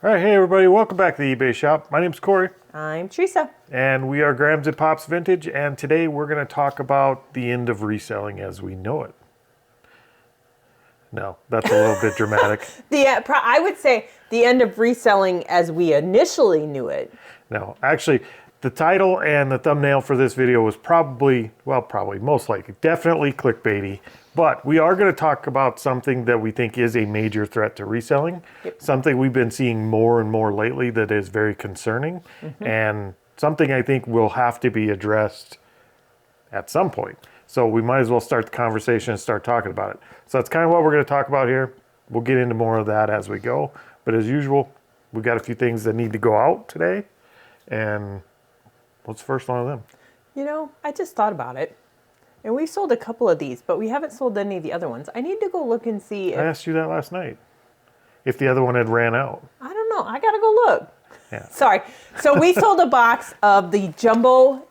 All right, hey everybody, welcome back to the eBay shop. My name's Corey. I'm Teresa. And we are Grams and Pops Vintage, and today we're going to talk about the end of reselling as we know it. No, that's a little bit dramatic. I would say the end of reselling as we initially knew it. No, actually, the title and the thumbnail for this video was probably, most likely, definitely clickbaity. But we are going to talk about something that we think is a major threat to reselling. Yep. Something we've been seeing more and more lately that is very concerning. And something I think will have to be addressed at some point. So we might as well start the conversation and start talking about it. So that's kind of what we're going to talk about here. We'll get into more of that as we go. But as usual, we've got a few things that need to go out today. And what's the first one of them? You know, I just thought about it. And we sold a couple of these, but we haven't sold any of the other ones. I need to go look and see if... I asked you that last night. If the other one had ran out. I don't know. I got to go look. Yeah. Sorry. So we sold a box of the jumbo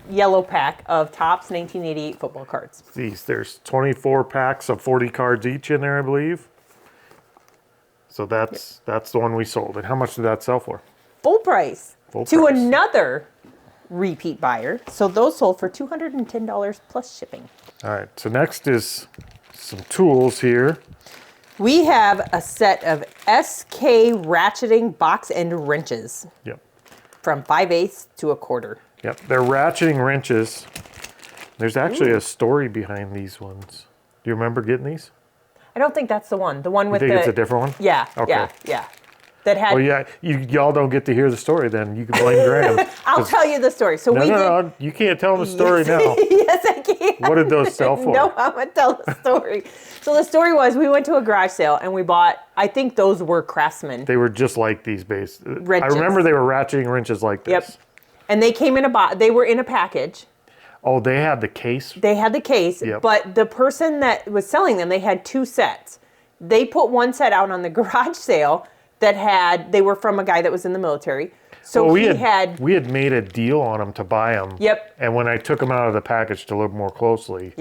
yellow pack of Topps 1988 football cards. There's 24 packs of 40 cards each in there, I believe. So that's the one we sold. And how much did that sell for? Full price. Full to price. Another repeat buyer. So those sold for $210 plus shipping. All right. So next is some tools here. We have a set of SK ratcheting box end wrenches. Yep. From 5/8 to 1/4. Yep. They're ratcheting wrenches. There's actually a story behind these ones. Do you remember getting these? I don't think that's the one. The one with You think it's a different one? Yeah. Okay. Yeah. That had. Well, yeah. Y'all don't get to hear the story then. You can blame Graham. I'll tell you the story. So No. You can't tell them the story now. Yes, I can. What did those sell for? No, I'm going to tell the story. So the story was we went to a garage sale and we bought, I think those were Craftsman. They were just like these base. Wrenches. I remember they were ratcheting wrenches like this. Yep. And they came in they were in a package. Oh, they had the case? They had the case, Yep. but the person that was selling them, they had two sets. They put one set out on the garage sale they were from a guy that was in the military. So we had made a deal on them to buy them. Yep. And when I took them out of the package to look more closely,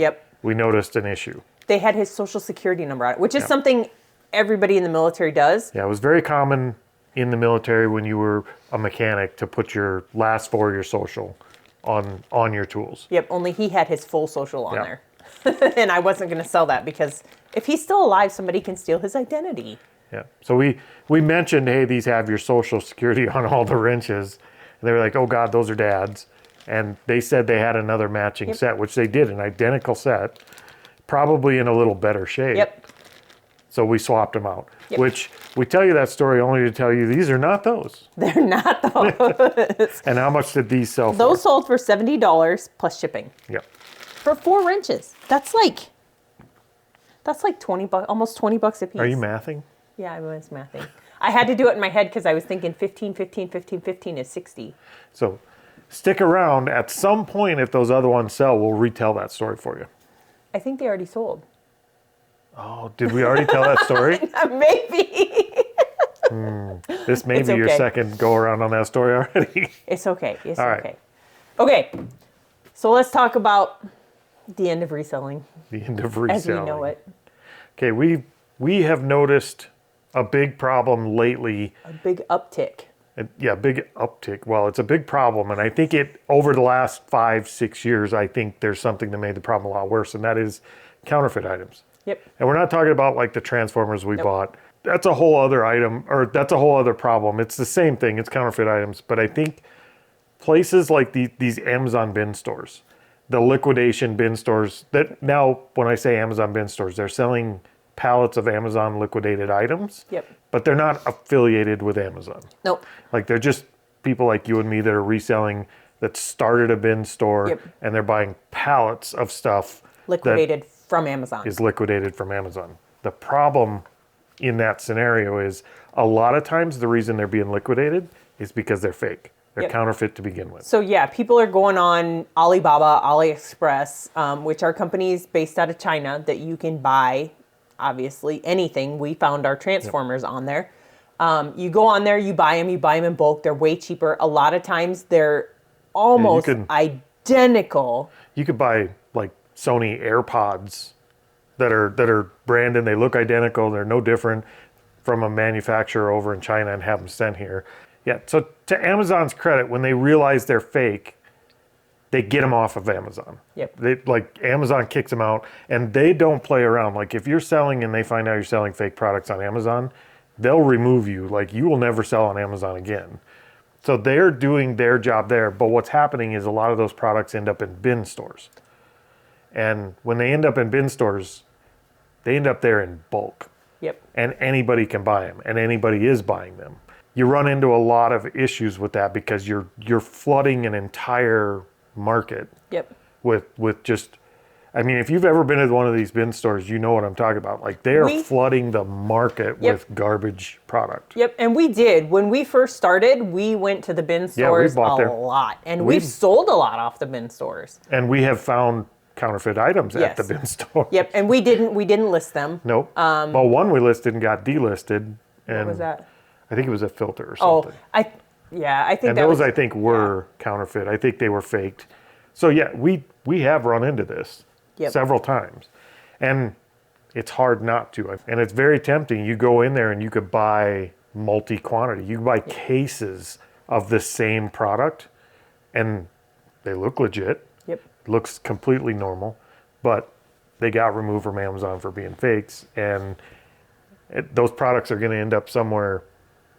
we noticed an issue. They had his social security number on it, which is something everybody in the military does. Yeah, it was very common in the military when you were a mechanic to put your last four of your social on your tools. Yep, only he had his full social on there. And I wasn't going to sell that because if he's still alive, somebody can steal his identity. Yeah. So we mentioned, hey, these have your social security on all the wrenches. And they were like, oh God, those are Dad's. And they said they had another matching set, which they did, an identical set, probably in a little better shape. Yep. So we swapped them out, which we tell you that story only to tell you these are not those. They're not those. And how much did these sell for? Those sold for $70 plus shipping. Yep. For 4 wrenches. That's like $20, almost $20 a piece. Are you mathing? Yeah, I was mathing. I had to do it in my head because I was thinking 15 is 60. So stick around. At some point, if those other ones sell, we'll retell that story for you. I think they already sold. Oh, did we already tell that story? Maybe. This may be your second go around on that story already. It's okay. It's All okay. Okay. So let's talk about the end of reselling. The end of reselling. As we know it. Okay, we have noticed a big problem lately. A big uptick. Big uptick. Well, it's a big problem, and I think over the last 5-6 years, I think there's something that made the problem a lot worse, and that is counterfeit items. Yep. And we're not talking about like the Transformers we bought. That's a whole other item, or that's a whole other problem. It's the same thing. It's counterfeit items, but I think places like these Amazon bin stores, the liquidation bin stores, that now when I say Amazon bin stores, they're selling pallets of Amazon liquidated items. Yep. But they're not affiliated with Amazon. Nope. Like they're just people like you and me that are reselling, that started a bin store, and they're buying pallets of stuff liquidated from Amazon. Is liquidated from Amazon. The problem in that scenario is a lot of times the reason they're being liquidated is because they're fake. They're counterfeit to begin with. So people are going on Alibaba, AliExpress, which are companies based out of China that you can buy, obviously, anything. We found our Transformers on there. You go on there, you buy them in bulk. They're way cheaper. A lot of times they're almost identical. You could buy like Sony AirPods that are branded. They look identical. They're no different. from a manufacturer over in China and have them sent here. Yeah, so to Amazon's credit, when they realize they're fake, they get them off of Amazon. Yep. They, like, Amazon kicks them out, and they don't play around. Like, if you're selling and they find out you're selling fake products on Amazon, they'll remove you. Like, you will never sell on Amazon again. So they're doing their job there. But what's happening is a lot of those products end up in bin stores. And when they end up in bin stores, they end up there in bulk. Yep. And anybody can buy them, and anybody is buying them. You run into a lot of issues with that because you're flooding an entire market. Yep. With just, I mean, if you've ever been to one of these bin stores, you know what I'm talking about. Like, they are flooding the market with garbage product. Yep, and we did. When we first started, we went to the bin stores a lot. And we've sold a lot off the bin stores. And we have found counterfeit items at the bin store. Yep, and we didn't list them. Nope. Well, one we listed and got delisted. And what was that? I think it was a filter or something. I think and those I think were counterfeit. I think they were faked. So yeah, we have run into this several times, and it's hard not to. And it's very tempting. You go in there and you could buy multi-quantity. You could buy cases of the same product, and they look legit. Yep. Looks completely normal, but they got removed from Amazon for being fakes, and those products are going to end up somewhere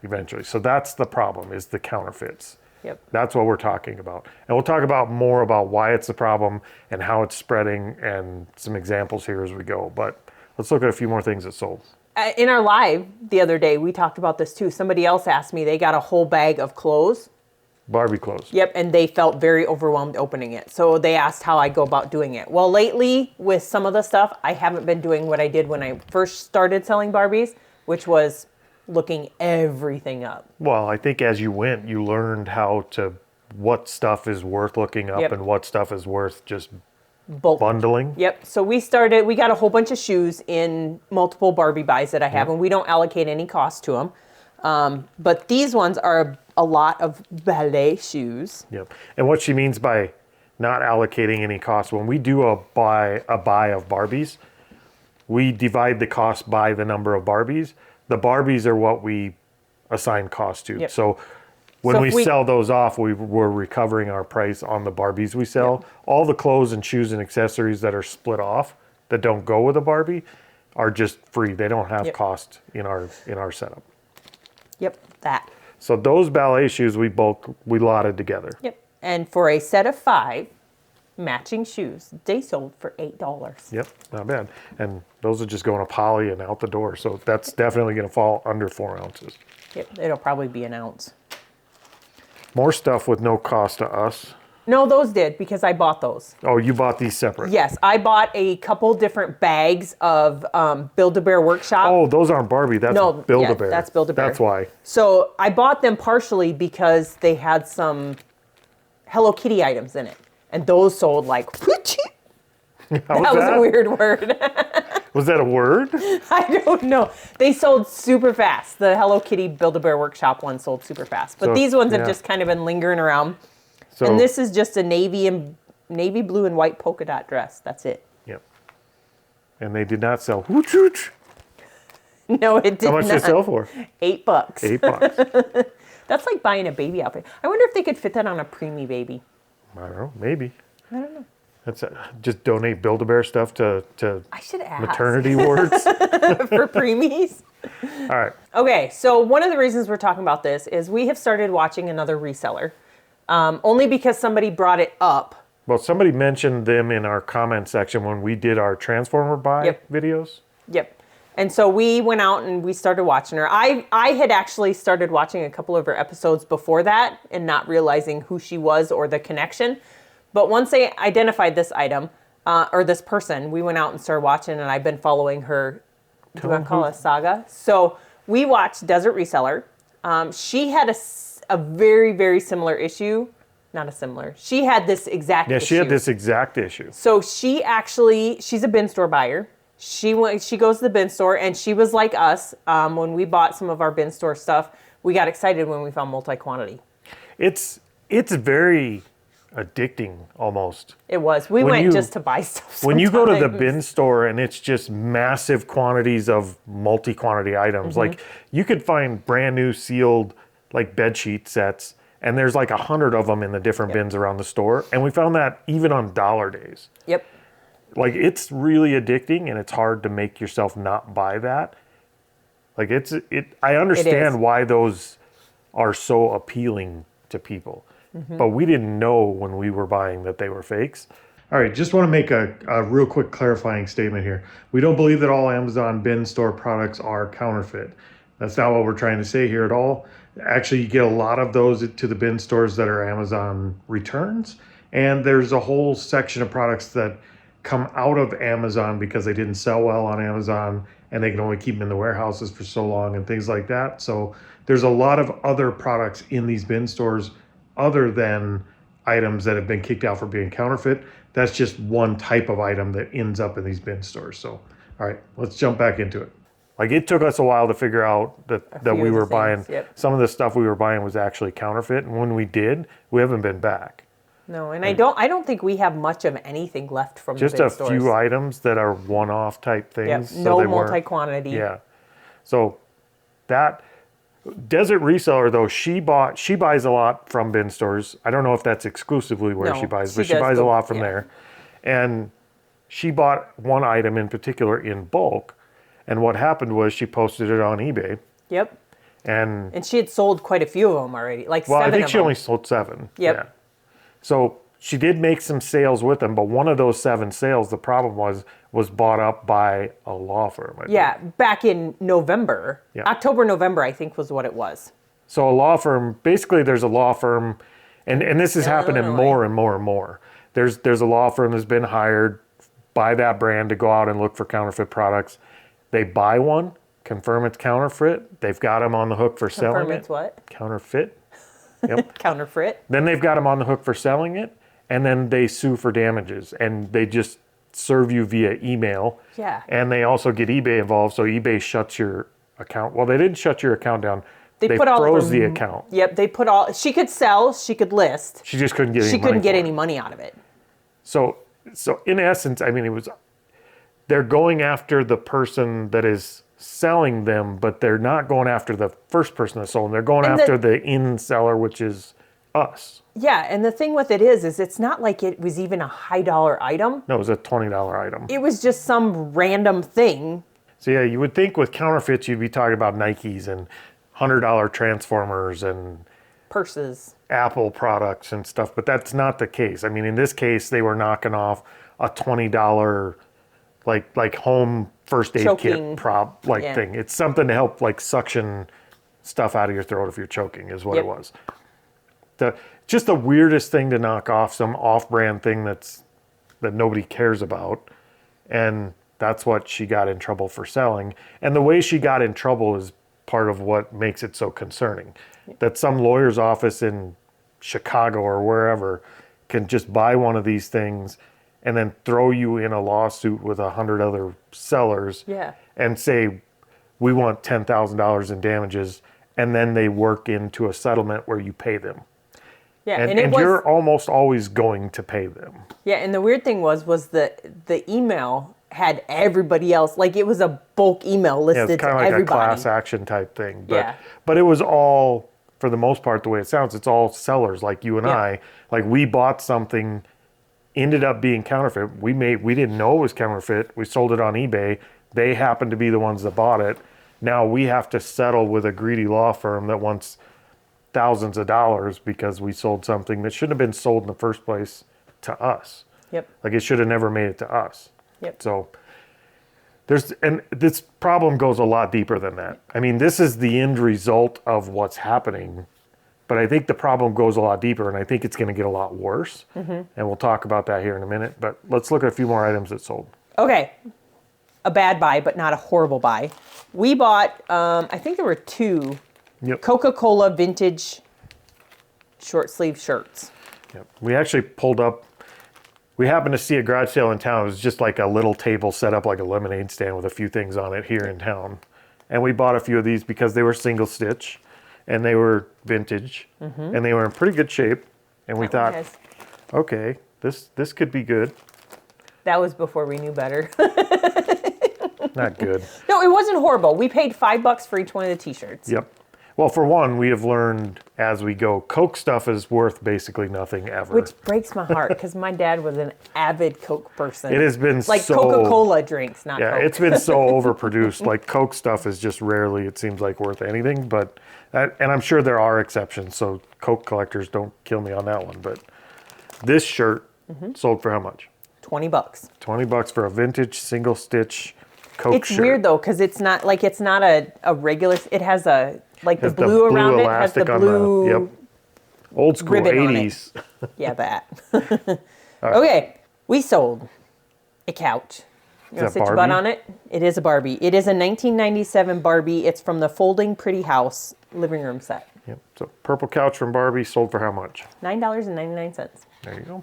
eventually. So that's the problem, is the counterfeits. Yep. That's what we're talking about. And we'll talk about more about why it's a problem and how it's spreading and some examples here as we go. But let's look at a few more things that sold. In our live the other day, we talked about this too. Somebody else asked me, they got a whole bag of clothes. Barbie clothes. Yep, and they felt very overwhelmed opening it. So they asked how I go about doing it. Well, lately, with some of the stuff, I haven't been doing what I did when I first started selling Barbies, which was looking everything up. Well, I think as you went, you learned what stuff is worth looking up and what stuff is worth just bundling. Yep. So we got a whole bunch of shoes in multiple Barbie buys that I have, and we don't allocate any cost to them. But these ones are a lot of ballet shoes. Yep. And what she means by not allocating any cost, when we do a buy of Barbies, we divide the cost by the number of Barbies. The Barbies are what we assign cost to. Yep. So when we sell those off, we're recovering our price on the Barbies we sell. Yep. All the clothes and shoes and accessories that are split off that don't go with a Barbie are just free. They don't have cost in our setup. Yep, that. So those ballet shoes we lotted together. Yep. And for a set of 5 matching shoes, they sold for $8. Yep, not bad. And those are just going to poly and out the door. So that's definitely going to fall under 4 ounces. Yep, it'll probably be an ounce. More stuff with no cost to us. No, those did, because I bought those. Oh, you bought these separate? Yes, I bought a couple different bags of Build-A-Bear Workshop. Oh, those aren't Barbie. That's Build-A-Bear. That's Build-A-Bear. That's why. So I bought them partially because they had some Hello Kitty items in it. And those sold like... That was a weird word. Was that a word? I don't know. They sold super fast. The Hello Kitty Build-A-Bear Workshop one sold super fast. But these ones have just kind of been lingering around. So, and this is just a navy blue and white polka dot dress. That's it. Yep. And they did not sell hooch hooch. No, it did not. How much did they sell for? $8. $8. That's like buying a baby outfit. I wonder if they could fit that on a preemie baby. I don't know. Maybe. I don't know. That's just donate Build-A-Bear stuff to I should ask. maternity wards. For preemies. All right. Okay, so one of the reasons we're talking about this is we have started watching another reseller. Only because somebody brought it up. Well, somebody mentioned them in our comment section when we did our Transformer buy videos. Yep. And so we went out and we started watching her. I had actually started watching a couple of her episodes before that and not realizing who she was or the connection. But once they identified this item, or this person, we went out and started watching, and I've been following her, do you want to call it a saga? So we watched Desert Reseller. She had a very, very similar issue. Not a similar. She had this exact issue. Yeah, she had this exact issue. So she's a bin store buyer. She goes to the bin store, and she was like us. When we bought some of our bin store stuff, we got excited when we found multi-quantity. It's very addicting almost. It was. We went just to buy stuff sometimes. When you go to the bin store and it's just massive quantities of multi-quantity items, like you could find brand new sealed like bed sheet sets, and there's like 100 of them in the different bins around the store. And we found that even on dollar days. Yep. Like it's really addicting, and it's hard to make yourself not buy that. Like I understand why those are so appealing to people, but we didn't know when we were buying that they were fakes. All right, just want to make a real quick clarifying statement here. We don't believe that all Amazon bin store products are counterfeit. That's not what we're trying to say here at all. Actually, you get a lot of those to the bin stores that are Amazon returns, and there's a whole section of products that come out of Amazon because they didn't sell well on Amazon, and they can only keep them in the warehouses for so long and things like that. So there's a lot of other products in these bin stores other than items that have been kicked out for being counterfeit. That's just one type of item that ends up in these bin stores. So, all right, let's jump back into it. Like it took us a while to figure out that we were buying, some of the stuff we were buying was actually counterfeit. And when we did, we haven't been back. No, and I don't think we have much of anything left from just the bin a stores. few items that are one-off type things. Yep. No multi-quantity. Yeah. So that Desert Reseller though, she buys a lot from bin stores. I don't know if that's exclusively where she buys, but she buys a lot from there. And she bought one item in particular in bulk. And what happened was she posted it on eBay. Yep. And she had sold quite a few of them already, like 7 of them. Well, I think she only sold 7. Yep. Yeah. So she did make some sales with them, but one of those 7 sales, the problem was bought up by a law firm. I think. Back in November. Yeah. October, November, I think was what it was. So a law firm, basically there's a law firm, and this is happening more and more and more. There's a law firm that's been hired by that brand to go out and look for counterfeit products. They buy one, confirm it's counterfeit. They've got them on the hook for selling it. Confirm it's what? Counterfeit. Yep. Counterfeit. Then they've got them on the hook for selling it, and then they sue for damages, and they just serve you via email. Yeah. And they also get eBay involved, so eBay shuts your account. Well, they didn't shut your account down. They froze the account. Yep, they put all. She could sell, she could list. She just couldn't get any money. She couldn't get any money out of it. So in essence, I mean, they're going after the person that is selling them, but they're not going after the first person that sold them. They're going after the end seller, which is us. Yeah, and the thing with it is it's not like it was even a high dollar item. No, it was a $20 item. It was just some random thing. So yeah, you would think with counterfeits, you'd be talking about Nikes and $100 Transformers and purses, Apple products and stuff, but that's not the case. I mean, in this case, they were knocking off a $20 like home first aid kit prop thing. It's something to help like suction stuff out of your throat if you're choking is what it was. Just the weirdest thing to knock off, some off-brand thing that nobody cares about, and that's what she got in trouble for selling. And the way she got in trouble is part of what makes it so concerning. That some lawyer's office in Chicago or wherever can just buy one of these things and then throw you in a lawsuit with 100 other sellers and say, we want $10,000 in damages, and then they work into a settlement where you pay them. Yeah, and you're almost always going to pay them. Yeah, and the weird thing was the email had everybody else, like it was a bulk email listed to everybody. It's kind of like a class action type thing. But it was all, for the most part, the way it sounds, it's all sellers like you and I. Like we bought something, ended up being counterfeit. We didn't know it was counterfeit. We sold it on eBay. They happened to be the ones that bought it. Now we have to settle with a greedy law firm that wants thousands of dollars because we sold something that shouldn't have been sold in the first place to us. Yep. Like it should have never made it to us. Yep. So and this problem goes a lot deeper than that. I mean, this is the end result of what's happening, but I think the problem goes a lot deeper, and I think it's going to get a lot worse. And we'll talk about that here in a minute, but let's look at a few more items that sold. Okay. A bad buy, but not a horrible buy. We bought, I think there were 2 Coca-Cola vintage short sleeve shirts. Yep. We actually pulled up, we happened to see a garage sale in town. It was just like a little table set up like a lemonade stand with a few things on it here in town. And we bought a few of these because they were single stitch and they were vintage and they were in pretty good shape. And we thought, okay, this could be good. That was before we knew better. Not good. No, it wasn't horrible. We paid $5 for each one of the t-shirts. Yep. Well, for one, we have learned as we go, Coke stuff is worth basically nothing ever. Which breaks my heart because my dad was an avid Coke person. It has been like so... Coca-Cola drinks, not Yeah, Coke. it's been so overproduced. Like Coke stuff is just rarely, it seems like, worth anything. But and I'm sure there are exceptions, so Coke collectors don't kill me on that one. But this shirt sold for how much? $20. $20 for a vintage single stitch Coke It's shirt. weird though because it's not a regular. It has a like the blue around it has the elastic on blue. Yep. Old school ribbon on it. 80s. Yeah, that. Okay, we sold a couch. You want to that sit your butt Barbie? on it? It is a Barbie. It is a 1997 Barbie. It's from the Folding Pretty House living room set. Yep. So purple couch from Barbie sold for how much? $9.99. There you go.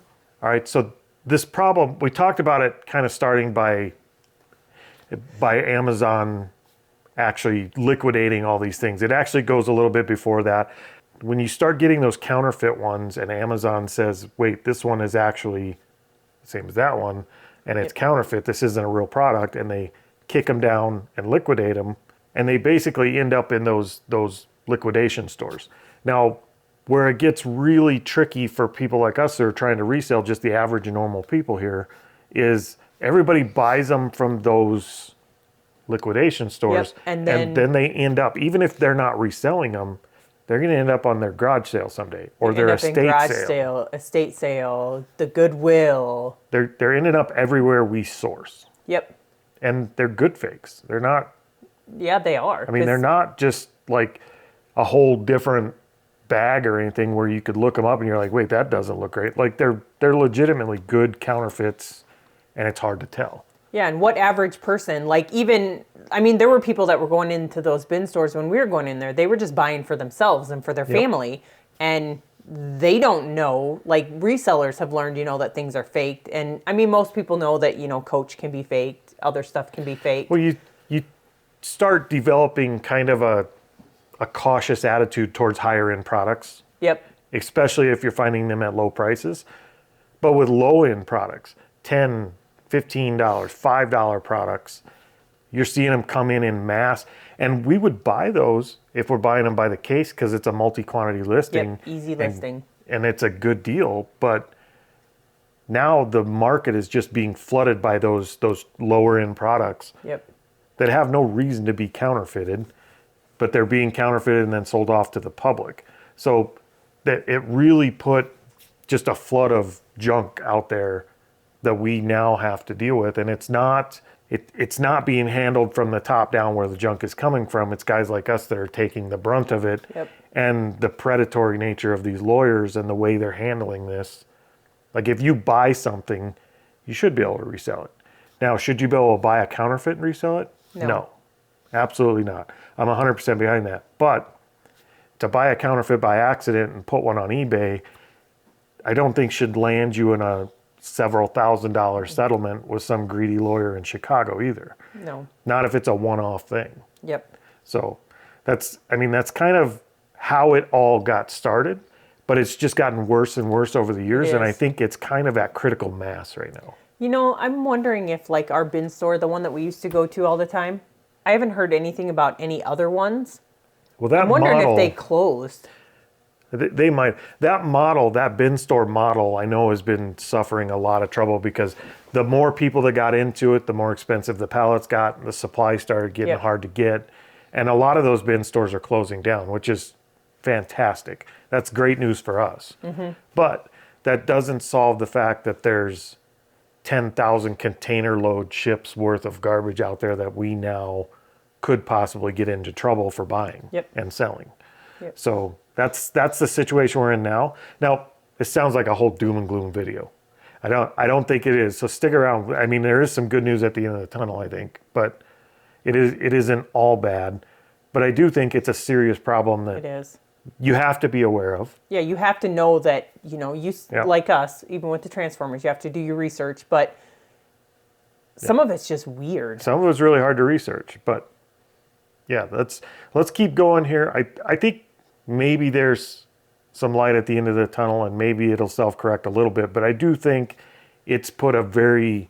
All right. So this problem, we talked about it kind of starting by Amazon actually liquidating all these things. It actually goes a little bit before that. When you start getting those counterfeit ones and Amazon says, wait, this one is actually the same as that one, and it's counterfeit, this isn't a real product, and they kick them down and liquidate them, and they basically end up in those liquidation stores. Now, where it gets really tricky for people like us that are trying to resell, just the average normal people here, is everybody buys them from those liquidation stores, Yep, and then they end up, even if they're not reselling them, they're going to end up on their garage sale someday, or their estate sale. Estate sale, the Goodwill. They're ending up everywhere we source, Yep. and they're good fakes. They're not. Yeah, they are. I mean, they're not just like a whole different bag or anything where you could look them up and you're like, wait, that doesn't look great. Like they're legitimately good counterfeits, and it's hard to tell. Yeah, and what average person, like even, I mean, there were people that were going into those bin stores when we were going in there. They were just buying for themselves and for their family, and they don't know, like resellers have learned, that things are faked. And I mean, most people know that, Coach can be faked, other stuff can be faked. Well, you start developing kind of a cautious attitude towards higher end products. Yep. Especially if you're finding them at low prices. But with low end products, $10, $15, $5 products, you're seeing them come in mass. And we would buy those if we're buying them by the case because it's a multi-quantity listing. Yep, easy listing. And it's a good deal. But now the market is just being flooded by those lower end products. Yep. That have no reason to be counterfeited, but they're being counterfeited and then sold off to the public. So that it really put just a flood of junk out there that we now have to deal with. And it's not being handled from the top down where the junk is coming from. It's guys like us that are taking the brunt of it. Yep. And the predatory nature of these lawyers and the way they're handling this. Like if you buy something, you should be able to resell it. Now, should you be able to buy a counterfeit and resell it? No, absolutely not. I'm 100% behind that. But to buy a counterfeit by accident and put one on eBay, I don't think should land you in a several $1,000 settlement with some greedy lawyer in Chicago either. No. Not if it's a one-off thing. Yep. So that's kind of how it all got started, but it's just gotten worse and worse over the years. And I think it's kind of at critical mass right now. I'm wondering if like our bin store, the one that we used to go to all the time, I haven't heard anything about any other ones. Well, that I'm wondering model, if they closed. They might. That model, that bin store model, I know has been suffering a lot of trouble because the more people that got into it, the more expensive the pallets got, and the supply started getting hard to get. And a lot of those bin stores are closing down, which is fantastic. That's great news for us. Mm-hmm. But that doesn't solve the fact that there's 10,000 container load ships worth of garbage out there that we now could possibly get into trouble for buying and selling. Yep. So that's the situation we're in now. Now, it sounds like a whole doom and gloom video. I don't think it is. So stick around. I mean, there is some good news at the end of the tunnel, I think, but it isn't all bad. But I do think it's a serious problem that it is. You have to be aware of. Yeah, you have to know that, like us, even with the Transformers, you have to do your research, but some of it's just weird. Some of it's really hard to research, but yeah, let's keep going here. I think maybe there's some light at the end of the tunnel, and maybe it'll self-correct a little bit. But I do think it's put a very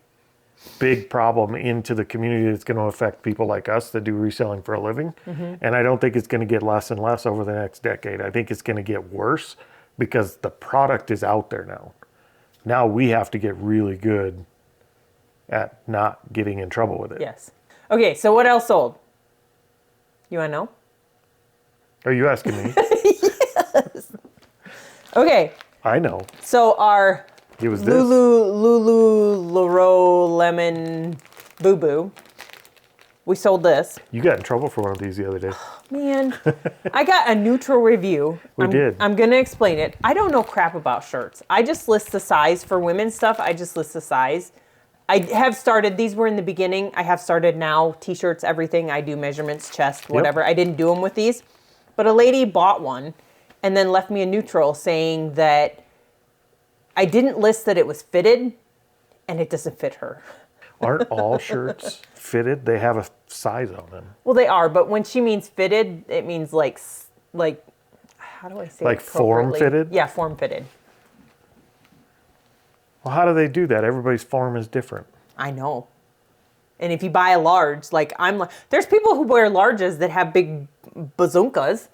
big problem into the community that's going to affect people like us that do reselling for a living. And I don't think it's going to get less and less over the next decade. I think it's going to get worse because the product is out there now. Now we have to get really good at not getting in trouble with it. Yes. Okay, so what else sold? You want to know? Are you asking me? Okay. I know. So our It was this. Lemon Boo Boo. We sold this. You got in trouble for one of these the other day. Man, I got a neutral review. We did. I'm going to explain it. I don't know crap about shirts. I just list the size for women's stuff. I just list the size. I have started, these were in the beginning. I have started now, t-shirts, everything. I do measurements, chest, whatever. Yep. I didn't do them with these. But a lady bought one and then left me a neutral saying that I didn't list that it was fitted and it doesn't fit her. Aren't all shirts fitted? They have a size on them. Well, they are, but when she means fitted, it means like how do I say Like it appropriately? form-fitted? Yeah, form fitted. Well, how do they do that? Everybody's form is different. I know. And if you buy a large, like there's people who wear larges that have big bazookas.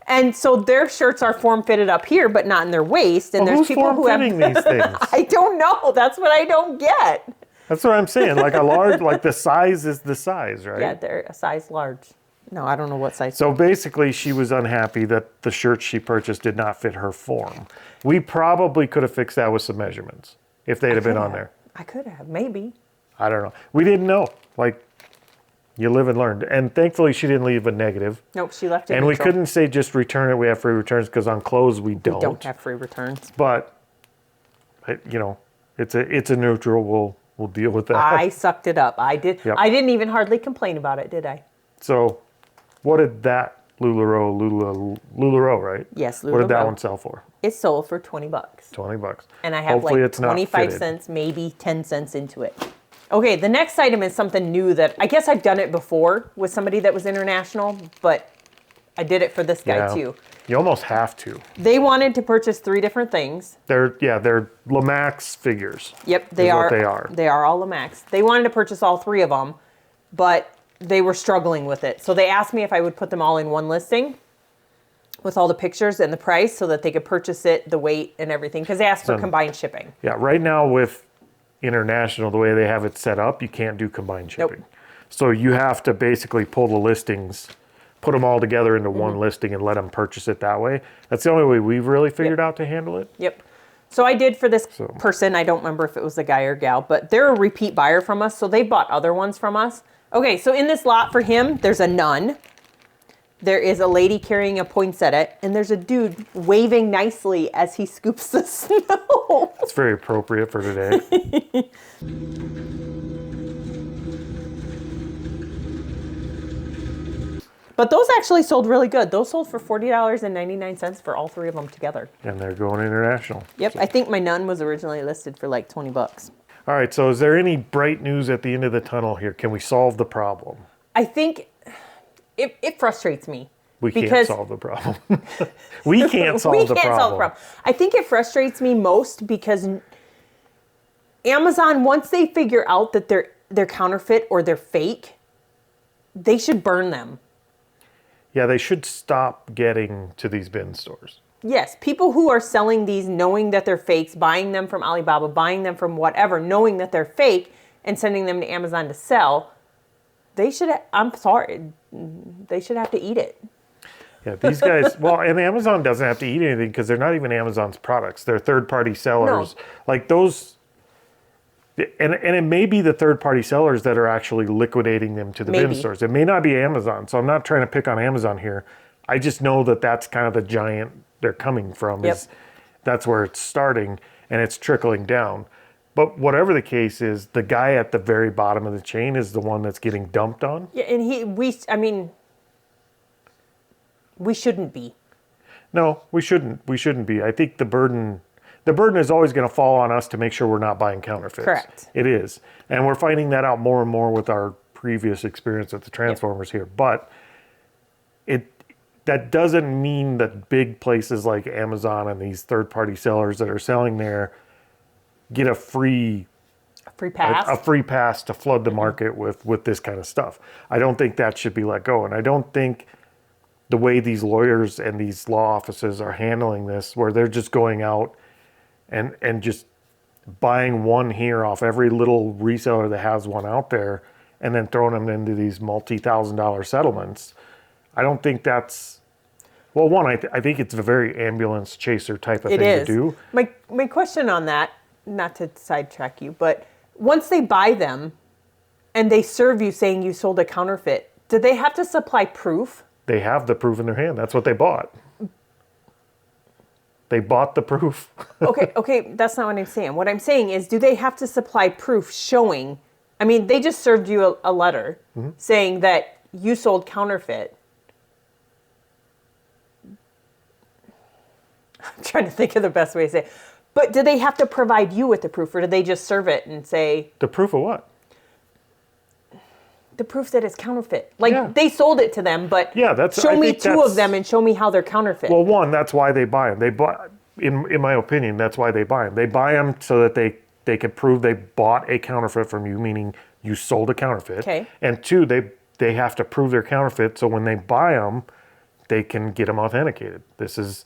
And so their shirts are form fitted up here, but not in their waist. And Well, there's who's people who have. form-fitting these things? I don't know. That's what I don't get. That's what I'm saying. Like a large, like the size is the size, right? Yeah, they're a size large. No, I don't know what size. So basically, she was unhappy that the shirt she purchased did not fit her form. We probably could have fixed that with some measurements if they'd have been on there. I could have, maybe. I don't know. We didn't know. Like, you live and learn. And thankfully, she didn't leave a negative. Nope, she left it. And we neutral. couldn't say just return it. We have free returns because on clothes we don't. We don't have free returns. But, you know, it's a neutral. We'll deal with that. I sucked it up. I did. Yep. I didn't even hardly complain about it, did I? So, what did that LuLaRoe, right? Yes, What did that LuLaRoe. one sell for? It sold for $20. $20. And I have Hopefully like it's not 25 fitted. cents, maybe 10 cents into it. Okay, the next item is something new that I guess I've done it before with somebody that was international, but I did it for this guy Yeah. too. You almost have to. They wanted to purchase 3 different things. They're Lamax figures. Yep, they is are. what they are. They are all Lamax. They wanted to purchase all 3 of them, but they were struggling with it. So they asked me if I would put them all in one listing with all the pictures and the price so that they could purchase it, the weight and everything, because they asked for combined shipping. Yeah, right now with international, the way they have it set up, you can't do combined shipping. Nope. So you have to basically pull the listings, put them all together into one listing and let them purchase it that way. That's the only way we've really figured out to handle it. Yep. So I did for this person. I don't remember if it was a guy or gal, but they're a repeat buyer from us, so they bought other ones from us. Okay, so in this lot for him, there's a nun. There is a lady carrying a poinsettia, and there's a dude waving nicely as he scoops the snow. It's very appropriate for today. But those actually sold really good. Those sold for $40.99 for all 3 of them together. And they're going international. Yep, I think my nun was originally listed for like $20. All right, so is there any bright news at the end of the tunnel here? Can we solve the problem? I think it frustrates me. We can't because solve the problem. We can't solve the problem. I think it frustrates me most because Amazon, once they figure out that they're counterfeit or they're fake, they should burn them. Yeah, they should stop getting to these bin stores. Yes, people who are selling these knowing that they're fakes, buying them from Alibaba, buying them from whatever, knowing that they're fake and sending them to Amazon to sell, they should, I'm sorry, they should have to eat it. Yeah, these guys, well, and Amazon doesn't have to eat anything because they're not even Amazon's products. They're third-party sellers. No. Like those, and it may be the third-party sellers that are actually liquidating them to the bin Maybe. stores. It may not be Amazon, so I'm not trying to pick on Amazon here. I just know that that's kind of the giant they're coming from. Yep. That's where it's starting, and it's trickling down. But whatever the case is, the guy at the very bottom of the chain is the one that's getting dumped on. Yeah, and we shouldn't be. No, we shouldn't. We shouldn't be. I think the burden is always going to fall on us to make sure we're not buying counterfeits. Correct. It is. And we're finding that out more and more with our previous experience at the Transformers here. But that doesn't mean that big places like Amazon and these third-party sellers that are selling there get a free pass. a free pass to flood the market with this kind of stuff. I don't think that should be let go. And I don't think the way these lawyers and these law offices are handling this, where they're just going out and just buying one here off every little reseller that has one out there and then throwing them into these multi-$1,000 settlements. I don't think that's, well, one, I think it's a very ambulance chaser type of thing to do. My question on that, not to sidetrack you, but once they buy them and they serve you saying you sold a counterfeit, do they have to supply proof? They have the proof in their hand. That's what they bought. They bought the proof. Okay, that's not what I'm saying. What I'm saying is, do they have to supply proof showing, I mean, they just served you a letter saying that you sold counterfeit. I'm trying to think of the best way to say it. But do they have to provide you with the proof, or do they just serve it and say... The proof of what? The proof that it's counterfeit. Like, they sold it to them, but show me two of them and show me how they're counterfeit. Well, one, that's why they buy them. They buy, in my opinion, that's why they buy them. They buy them so that they can prove they bought a counterfeit from you, meaning you sold a counterfeit. Okay. And two, they have to prove they're counterfeit, so when they buy them, they can get them authenticated. This is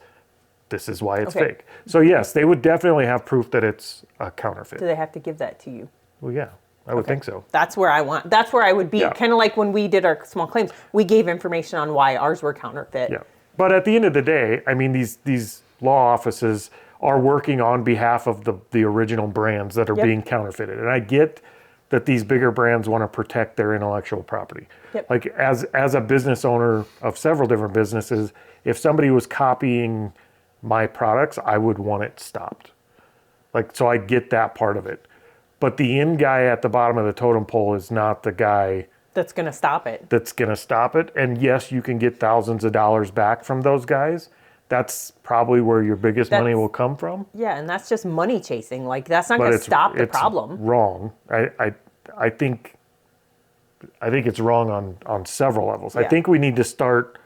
why it's fake. So yes, they would definitely have proof that it's a counterfeit. Do they have to give that to you? Well, yeah, I would think so. That's where I would be. Kind of like when we did our small claims, we gave information on why ours were counterfeit. Yeah. But at the end of the day, I mean, these law offices are working on behalf of the original brands that are being counterfeited. And I get that these bigger brands want to protect their intellectual property. Like as a business owner of several different businesses, if somebody was copying my products, I would want it stopped. Like, so I get that part of it. But the end guy at the bottom of the totem pole is not the guy that's going to stop it. That's going to stop it. And yes, you can get thousands of dollars back from those guys. That's probably where your biggest money will come from. Yeah, and that's just money chasing. Like, that's not going to stop the problem. Wrong. I think it's wrong on several levels. I think we need to start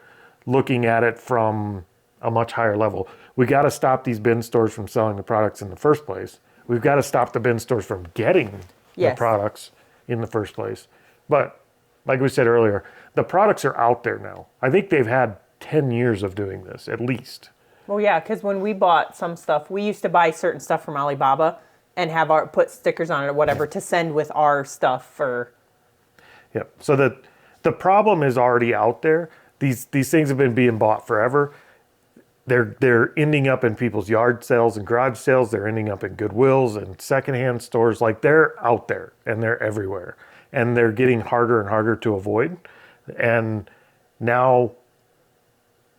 looking at it from a much higher level. We got to stop these bin stores from selling the products in the first place. We've got to stop the bin stores from getting the products in the first place. But like we said earlier, the products are out there now. I think they've had 10 years of doing this, at least. Well, yeah, because when we bought some stuff, we used to buy certain stuff from Alibaba and have put stickers on it or whatever to send with our stuff for... Yep. So the problem is already out there. These things have been being bought forever. They're ending up in people's yard sales and garage sales. They're ending up in Goodwills and secondhand stores. Like, they're out there and they're everywhere. And they're getting harder and harder to avoid. And now,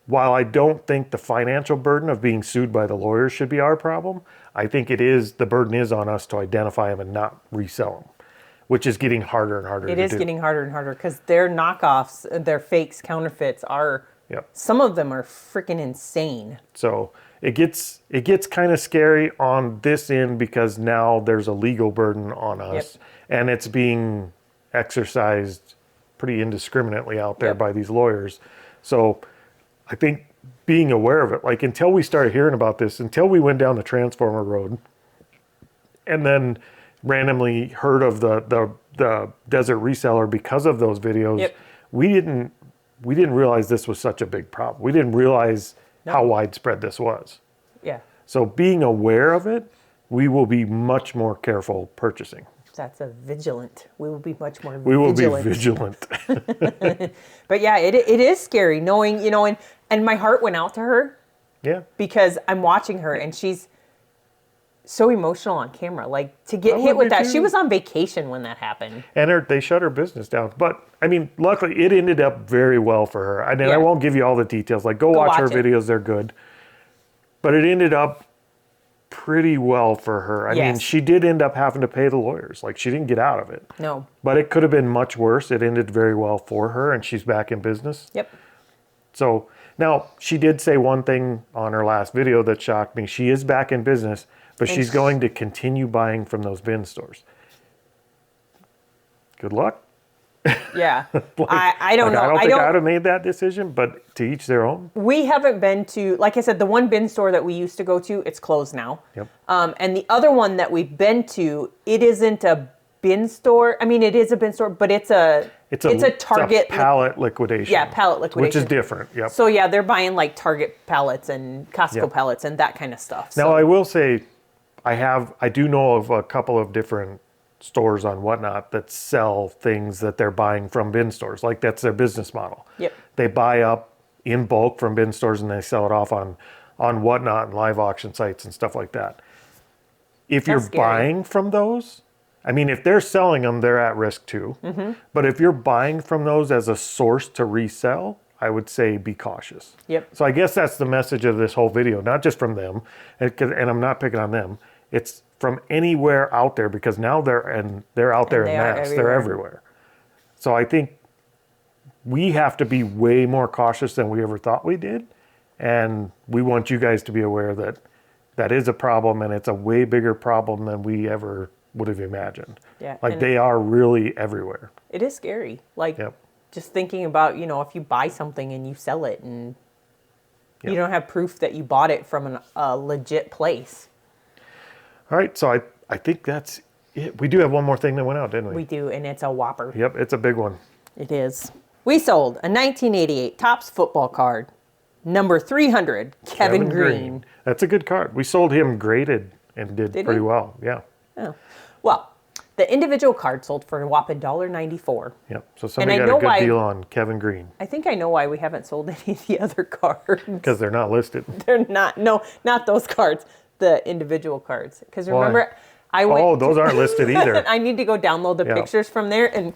while I don't think the financial burden of being sued by the lawyers should be our problem, I think the burden is on us to identify them and not resell them, which is getting harder and harder to do. It is getting harder and harder because their knockoffs, their fakes, counterfeits are... Some of them are freaking insane. So it gets kind of scary on this end because now there's a legal burden on us, and it's being exercised pretty indiscriminately out there by these lawyers. So I think being aware of it, like, until we started hearing about this, until we went down the Transformer road, and then randomly heard of the desert reseller because of those videos, we didn't realize this was such a big problem. We didn't realize how widespread this was. Yeah. So being aware of it, we will be much more careful purchasing. That's a vigilant. We will be much more We will be vigilant. But yeah, it is scary knowing, and my heart went out to her. Yeah. Because I'm watching her and she's so emotional on camera. Like, to get hit with that. Too. She was on vacation when that happened. And they shut her business down. But, I mean, luckily, it ended up very well for her. And I won't give you all the details. Like, go watch her videos. They're good. But it ended up pretty well for her. I mean, she did end up having to pay the lawyers. Like, she didn't get out of it. No. But it could have been much worse. It ended very well for her, and she's back in business. Yep. So, now, she did say one thing on her last video that shocked me. She is back in business, but she's going to continue buying from those bin stores. Good luck. Yeah. Like, I don't know. I don't think I'd have made that decision, but to each their own. We haven't been to, like I said, the one bin store that we used to go to, it's closed now. Yep. And the other one that we've been to, it isn't a bin store. I mean, it is a bin store, but it's a Target. It's a pallet liquidation. Yeah, pallet liquidation. Which is different, yep. So yeah, they're buying like Target pallets and Costco Yep. pallets and that kind of stuff. Now, I will say, I do know of a couple of different stores on Whatnot that sell things that they're buying from bin stores. Like, that's their business model. Yep. They buy up in bulk from bin stores and they sell it off on Whatnot and live auction sites and stuff like that. If you're scary. buying from those, I mean, if they're selling them, they're at risk too. Mm-hmm. But if you're buying from those as a source to resell, I would say be cautious. Yep. So I guess that's the message of this whole video, not just from them, and I'm not picking on them. It's from anywhere out there, because now they're out there in mass. They're everywhere. So I think we have to be way more cautious than we ever thought we did, and we want you guys to be aware that that is a problem, and it's a way bigger problem than we ever would have imagined. Yeah, like, and they are really everywhere. it is scary. Like, Yep. just thinking about, if you buy something and you sell it and Yep. you don't have proof that you bought it from a legit place. All right, so I think that's it. We do have one more thing that went out, didn't we? We do, and it's a whopper. Yep, it's a big one. It is. We sold a 1988 Topps football card, number 300, Kevin Green. That's a good card. We sold him graded and did pretty well. Yeah. Oh. Well, the individual card sold for a whopping $1.94. Yep. So somebody got a good deal on Kevin Green. I think I know why we haven't sold any of the other cards. Because they're not listed. They're not. No, not those cards. The individual cards. Because remember, I went. Oh, those aren't listed either. I need to go download the pictures from there, and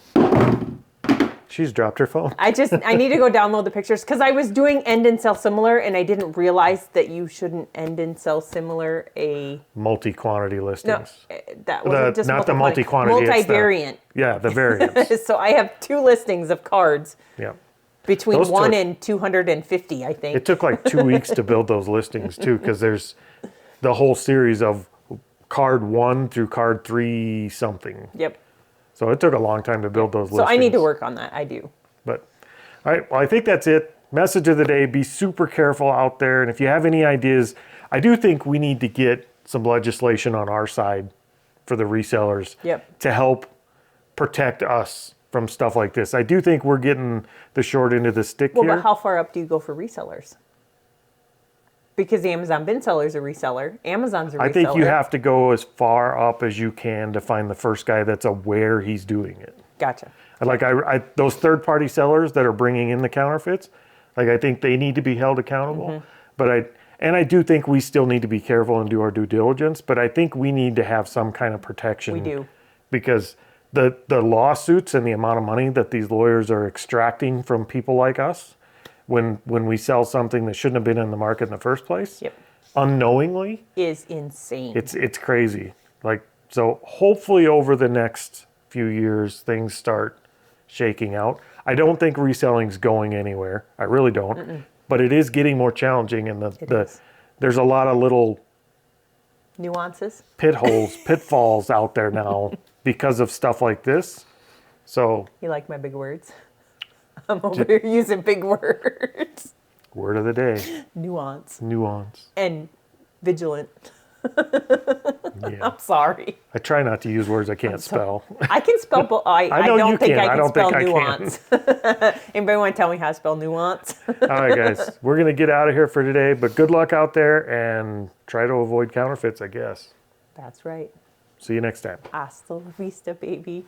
She's dropped her phone. I need to go download the pictures because I was doing end and sell similar, and I didn't realize that you shouldn't end and sell similar a multi-quantity listings. No, that wasn't just not the multi-quantity. Multi-variant. The variants. So I have 2 listings of cards. Yeah. Between those 1 and 250, I think. It took like 2 weeks to build those listings too, because there's the whole series of card 1 through card 3 something. Yep. So it took a long time to build those listings. So I need to work on that. I do. But, all right, well, I think that's it. Message of the day, be super careful out there. And if you have any ideas, I do think we need to get some legislation on our side for the resellers to help protect us from stuff like this. I do think we're getting the short end of the stick here. Well, but how far up do you go for resellers? Because the Amazon bin seller is a reseller. Amazon's a reseller. I think you have to go as far up as you can to find the first guy that's aware he's doing it. Gotcha. Like those third-party sellers that are bringing in the counterfeits, like, I think they need to be held accountable. Mm-hmm. But I do think we still need to be careful and do our due diligence. But I think we need to have some kind of protection. We do. Because the lawsuits and the amount of money that these lawyers are extracting from people like us, when we sell something that shouldn't have been in the market in the first place, unknowingly, is insane. It's crazy. Like, so hopefully over the next few years things start shaking out. I don't think reselling's going anywhere. I really don't. Mm-mm. But it is getting more challenging, and there's a lot of little nuances, pitfalls out there now because of stuff like this. So you like my big words? I'm over here using big words. Word of the day. Nuance. And vigilant. Yeah. I'm sorry. I try not to use words I can't spell. I can spell, but I don't think I can spell nuance. Anybody want to tell me how to spell nuance? All right, guys. We're going to get out of here for today, but good luck out there and try to avoid counterfeits, I guess. That's right. See you next time. Hasta la vista, baby.